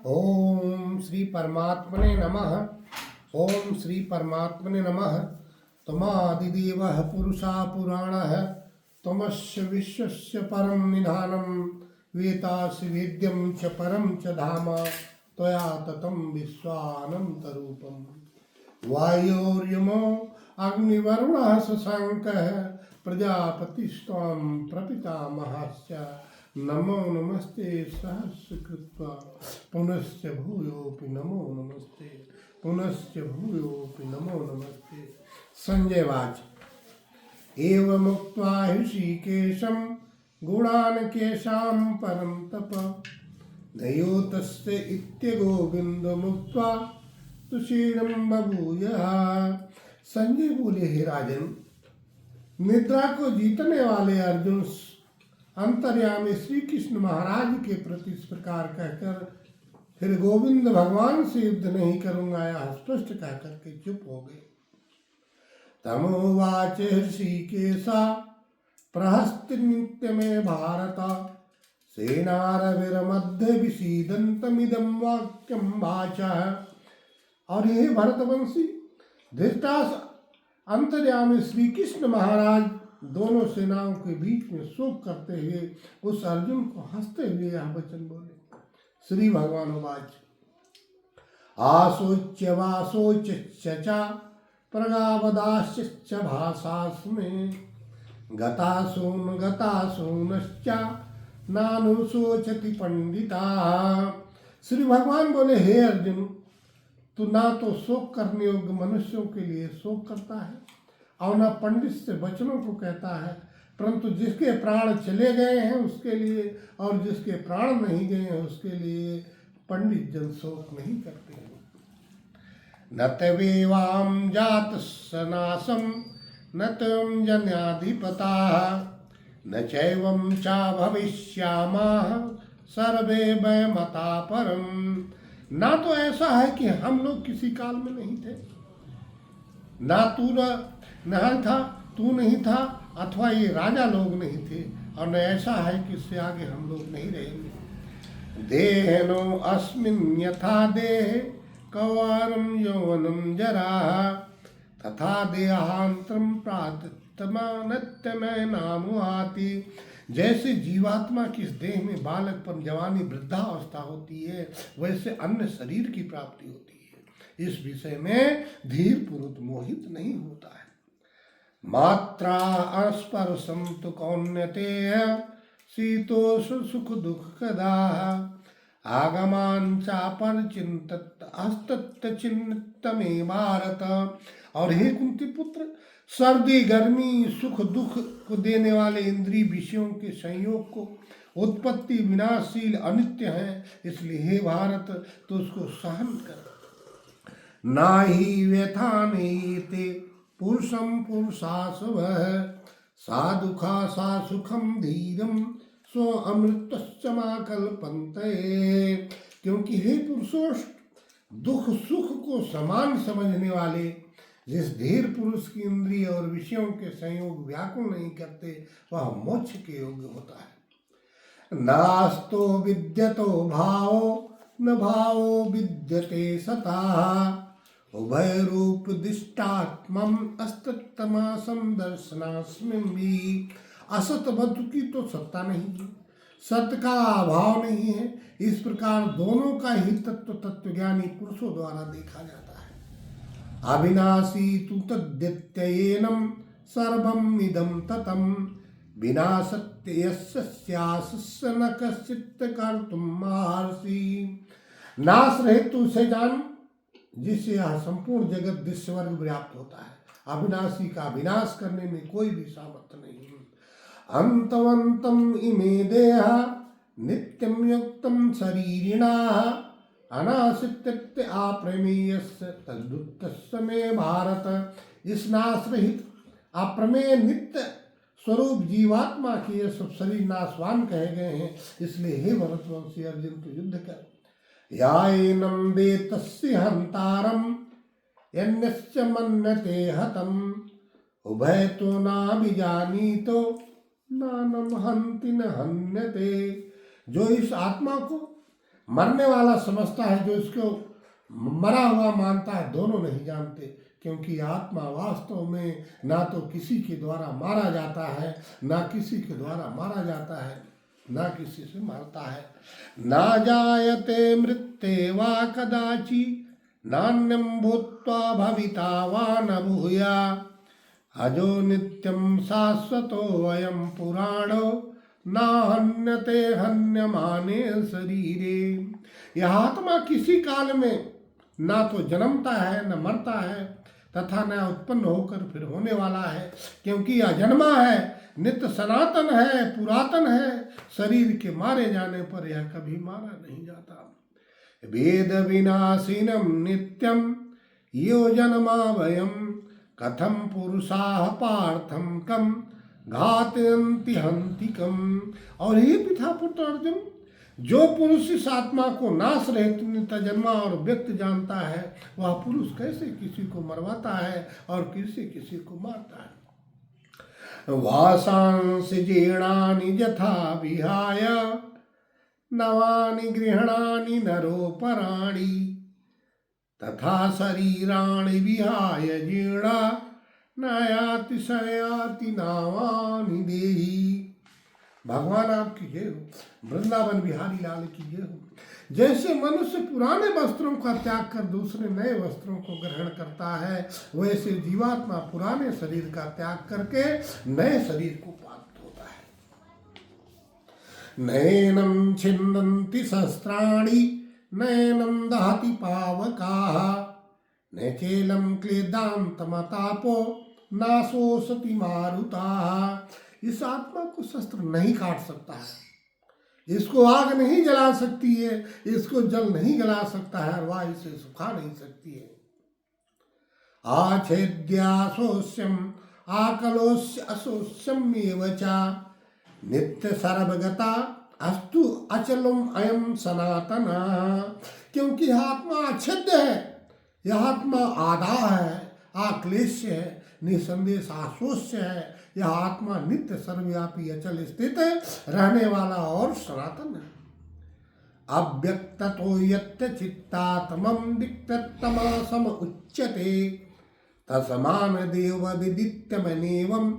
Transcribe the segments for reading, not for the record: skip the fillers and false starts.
ओम श्री परमात्मने नमः। ओम श्री परमात्मने नमः। त्वमादिदेवः पुरुषा पुराणः त्वमस्य विश्वस्य परं निधानं वेतासि वेद्यं च परं च धाम त्वया ततं विश्वानन्तरूपम्। वायोर्यमो अग्निवरुणः शशाङ्कः प्रजापतिस्त्वं प्रपितामहश्च नमो नमस्ते सहस्रकृत्वा पुनश्च भूयोऽपि नमो नमस्ते पुनश्च भूयोऽपि नमो नमस्ते। संजय वाच एवमुक्त्वा ऋषिकेशं गुणान् केशां परं तप नयोतस्य इत्यगोविन्दमुक्त्वा तुषीणं बभूयः। संजय बोले, हे राजन, निद्रा को जीतने वाले अर्जुन अंतर्यामी श्री कृष्ण महाराज के प्रति इस प्रकार कहकर फिर गोविंद भगवान से युद्ध नहीं करूंगा यह स्पष्ट कहकर के चुप हो गए। तमोवाच ऋषिकेशा प्रहस्त नित्य में भारत सेनारविरमध्य विषीदन्तमिदं वाक्यं वाचः। और हे भरतवंशी, धृतराष्ट्र अंतर्यामी श्री कृष्ण महाराज दोनों सेनाओं के बीच में शोक करते हुए उस अर्जुन को हंसते हुए यह वचन बोले। श्री भगवान वाच आशोच्य वाशोच्य च प्रगावदाश्च भाषास्मे गतासूनश्च नानुशोचति पंडिता। श्री भगवान बोले, हे अर्जुन, तू ना तो शोक करने योग्य मनुष्यों के लिए शोक करता है और न पंडित से वचनों को कहता है, परंतु जिसके प्राण चले गए हैं उसके लिए और जिसके प्राण नहीं गए हैं उसके लिए पंडित जन शोक नहीं करते हैं। न तवेवां जात सनासम न त्वं जन्याधिपता न चैवं चा भविष्यामः सर्वे वयमता परम। ना तो ऐसा है कि हम लोग किसी काल में नहीं थे, ना तू नहीं था, तू नहीं था, अथवा ये राजा लोग नहीं थे, और न ऐसा है कि इससे आगे हम लोग नहीं रहेंगे। देहनो अस्मिन् यथा देह कौमारं यौवनं जरा तथा देहांतरं प्रातत्तमानत्यमय नामुहाति। जैसे जीवात्मा की इस देह में बालकपन, जवानी, वृद्धावस्था होती है, वैसे अन्य शरीर की प्राप्ति होती है। इस विषय में धीर पुरुष मोहित नहीं होता है। मात्रा अस्पर्शं तु कौन्यतेय शीतोष्ण सुख दुख कदा आगमान चापरिचिन्तत हस्तत्त चिन्तमे भारत। और हे कुंती पुत्र, सर्दी गर्मी सुख दुख को देने वाले इंद्रिय विषयों के संयोग को उत्पत्ति विनाशील अनित्य है, इसलिए हे भारत तो उसको सहन कर। नाहि व्यथानेते पुरुषं पुरुषासवः सा दुखा सा सुखम धीरम सो अमृतश्चमा कल्पन्ते। क्योंकि हे पुरुषोष्ट, दुख सुख को समान समझने वाले जिस धीर पुरुष की इंद्रिय और विषयों के संयोग व्याकुल नहीं करते वह मोक्ष के योग्य होता है। नास्तो विद्यतो भावो न भावो विद्यते सता उभय रूप दिष्टात्मम अस्तत्तमासम दर्शनास्मिन् भी। असत वस्तु की तो सत्ता नहीं है, सत्य का अभाव नहीं है, इस प्रकार दोनों का ही तत्व तत्वज्ञानी पुरुषों द्वारा देखा जाता है। अविनाशी तु तद्यत्ययेनं सर्वम् इदं ततं विनाशत्य यस्य स्यास्य न कश्चित् कर्तुमर्हसि। नाश रहित तू उसे जान जिससे यह संपूर्ण जगत दिश्यवर्ग व्याप्त होता है। अविनाशी का विनाश करने में कोई भी सामर्थ्य नहीं है। अंतवंतम इमे देहा नित्यं युक्तं शरीरिणाः अनाशित्यत्य अप्रमेयस्य तद्दुत्तस्य मे भारत। इस नाश रहित अप्रमेय नित्य स्वरूप जीवात्मा के ये सब शरीर नाशवान कहे गए हैं, इसलिए हे भरतवंशी अर्जुन तो युद्ध कर। याएनं वेत्तस्य हन्तारं यन्यश्च मन्यते हतम् उभय तो नाभिजानीतो नानं हन्ति न हन्यते। जो इस आत्मा को मरने वाला समझता है, जो इसको मरा हुआ मानता है, दोनों नहीं जानते। क्योंकि आत्मा वास्तव में ना तो किसी के द्वारा मारा जाता है, ना किसी के द्वारा मारा जाता है, ना किसी से मारता है। ना जायते मृत्ये वा कदाचि, नान्यं भूत्वा भविता वा न भूया, अजो नित्यं शाश्वतो अयं पुराणो, ना हन्यते हन्यमाने शरीरे। यह आत्मा किसी काल में ना तो जन्मता है, न मरता है, तथा न उत्पन्न होकर फिर होने वाला है। क्योंकि यह अजन्मा है, नित्य सनातन है, पुरातन है। शरीर के मारे जाने पर यह कभी मारा नहीं जाता। वेद विनाशिनम नित्यम यो जन्माभयम, कथम पुरुषाः पार्थम कम घातयन्ति हन्तिकम। और ये पिता पुत्र अर्जुन, जो पुरुष इस आत्मा को नाश रहित नित्य जन्मा और व्यक्त जानता है, वह पुरुष कैसे किसी को मरवाता है और किसी को मारता है। वासांसि जीर्णानि यथा विहाय, नवानि गृह्णानि नरोपराणि, तथा शरीराणि विहाय जीर्णा, नयाति शयाति नावानि देहि। भगवान आपकी जय हो, वृंदावन बिहारी लाल की जय हो। जैसे मनुष्य पुराने वस्त्रों का त्याग कर दूसरे नए वस्त्रों को ग्रहण करता है, वैसे जीवात्मा पुराने शरीर का त्याग करके नए शरीर को प्राप्त होता है। नैनं छिन्दन्ति शस्त्राणि, नैनं दहति पावकाः, न चैलं क्लेदान्तमतापो, नाशोषति मारुताः। इस आत्मा को शस्त्र नहीं काट सकता है, इसको आग नहीं जला सकती है, इसको जल नहीं गला सकता है, वायु से सुखा नहीं सकती है। आछेद्याशोष्यम आकलोष्य अशोष्यम एवचा, नित्य सर्वगता अस्तु अचलम अयम सनातना। क्योंकि यह आत्मा अछेद्य है, यह आत्मा आधा है, आक्लेश्य है, निसंदेश आशोष्य है। यह आत्मा नित्य सर्वव्यापी अचल स्थित रहने वाला और सनातन है। अव्यक्ततो यत्त चित्तात्मं दिक्ततमसम उच्यते, तस्मान देव विदित्यमनेवं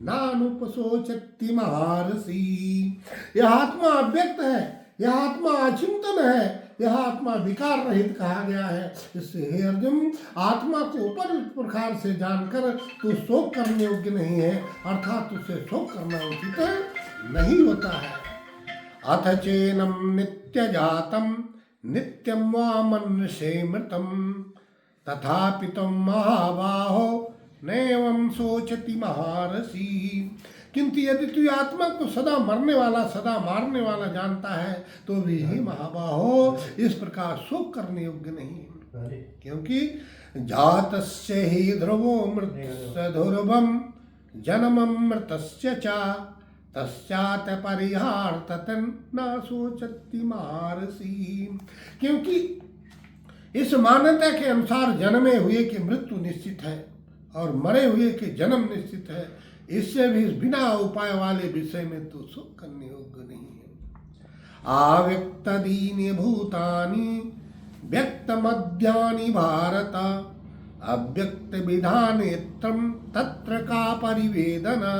नानुपशोचति महर्षि। यह आत्मा अव्यक्त है, यह आत्मा अचिंतन है, यह आत्मा विकार रहित कहा गया है। इससे हे अर्जुन, आत्मा को ऊपर प्रकार से जानकर तू शोक करने योग्य नहीं है, अर्थात तुझसे शोक करना उचित नहीं होता है। अथ चैनम नित्य जातम नित्यम वा मनुष्ये मृतम, तथापि तुम महाबाहो नैवं सोचति महर्षि। किंतु यदि तू आत्मा को सदा मरने वाला, सदा मारने वाला जानता है, तो भी हे महाबाहो, इस प्रकार शोक करने योग्य नहीं। क्योंकि जातस्य हि ध्रुवो मृतस्य ध्रुवं, जन्मं मृतस्य च, तस्यात् परिहार्ततं न सोचति महर्षि। क्योंकि इस मान्यता के अनुसार जन्मे हुए की मृत्यु निश्चित है और मरे हुए के जन्म निश्चित है। इससे भी बिना उपाय वाले विषय में तो शोक करने योग्य नहीं है। आव्यक्तदीनि भूतानि व्यक्तमद्यानि भारत, अव्यक्त विधानेत्रम तत्र का परिवेदना।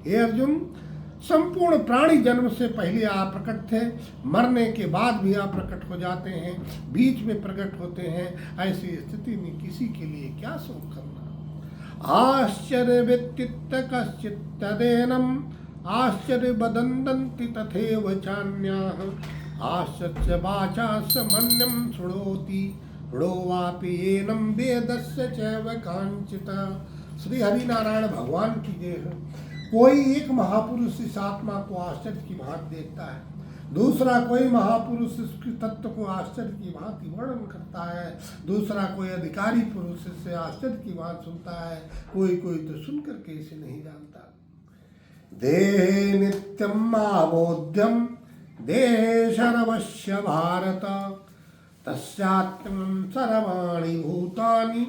हे अर्जुन, संपूर्ण प्राणी जन्म से पहले आप प्रकट थे, मरने के बाद भी आप प्रकट हो जाते हैं, बीच में प्रकट होते हैं। ऐसी स्थिति में किसी के लिए क्या शोक करना। आश्चर्य व्यक्तित्व कश्चित् तदेनम, आश्चर्य बदंदन्ति तथैव चान्याः, आश्चर्य वाचा समन्यम शृणोति, शृणोवापि एनं वेदस्य चैव कांचिता। श्री हरि नारायण भगवान की जय हो। कोई एक महापुरुष इस आत्मा को आश्चर्य की भांति देखता है, दूसरा कोई महापुरुष इसके तत्व को आश्चर्य की भांति वर्णन करता है, दूसरा कोई अधिकारी पुरुष इससे आश्चर्य की बात सुनता है, कोई तो सुनकर के इसे नहीं जानता। देहे नित्यम आबोध्यम देहे सर्वस्य भारत, तस्यात्मं सर्वाणि भूतानि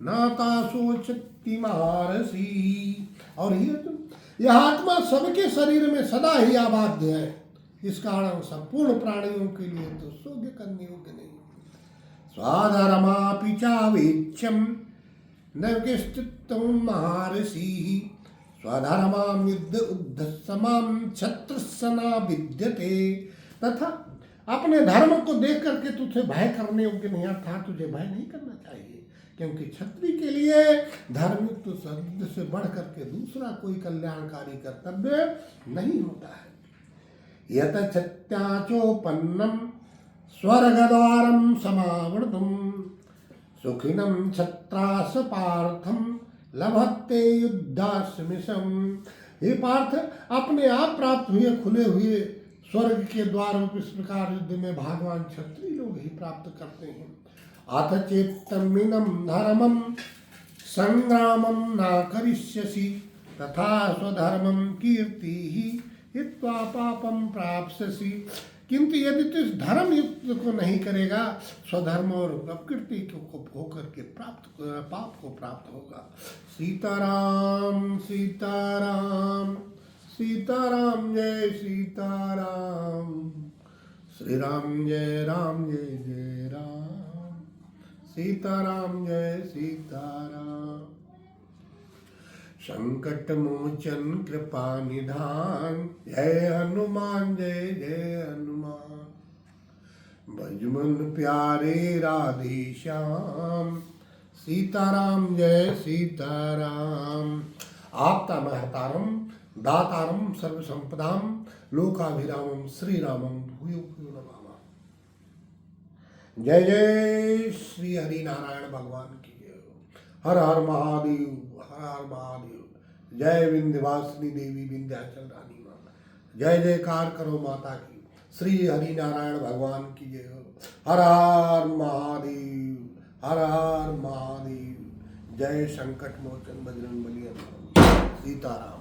नाता सोचति महर्षि। और यह आत्मा सबके शरीर में सदा ही आबाध्य है, इस कारण संपूर्ण प्राणियों के लिए तो सोग्य करने योग्य नहीं। स्वाधर्मापि चावेक्ष्यम न किश्चित्तं महर्षिः स्वधर्मां युद्ध उद्धसमां क्षत्रस्सना विद्यते। तथा अपने धर्म को देख करके तुझे भय करने योग्य नहीं, अर्थात तुझे भय नहीं करना चाहिए, क्योंकि क्षत्रिय के लिए धर्मयुक्त शब्द से बढ़ करके दूसरा कोई कल्याणकारी कर्तव्य नहीं होता है। यत क्षत्याचोपन्नम स्वर्गद्वारम समावृतम सुखिनम क्षत्रास पार्थम लभते युद्धास्मिशम। हे पार्थ, अपने आप प्राप्त हुए खुले हुए स्वर्ग के द्वार इस प्रकार युद्ध में भगवान क्षत्रिय लोग ही प्राप्त करते हैं। अथ चेत्तमिनं धर्मं संग्रामं न करिष्यसि तथा स्वधर्मं कीर्तिः हित्वा पापं प्राप्स्यसि। किंतु यदि तू इस धर्म युक्त को नहीं करेगा, स्वधर्म और अपकीर्ति को होकर के पाप को प्राप्त होगा। सीताराम सीताराम सीताराम जय सीताराम, श्री राम जय जय राम, सीताराम जय सीताराम। संकट मोचन कृपा निधान जय हनुमान जय जय हनुमान। भजमन प्यारे राधे श्याम, सीताराम जय सीताराम। आपता महतारम दातारम सर्व संपदाम लोकाभिरामम श्री रामम भूयो भूयो नमामः। जय जय श्री हरि नारायण भगवान की जय। हर हर महादेव, हर हर महादेव। जय विंध्यवासिनी देवी विंध्याचल रानी माता, जय जयकार करो माता की। श्री हरि नारायण भगवान की जय हो। हर हर महादेव, हर हर महादेव। जय संकट मोचन बजरंग बली हनुमान। सीताराम।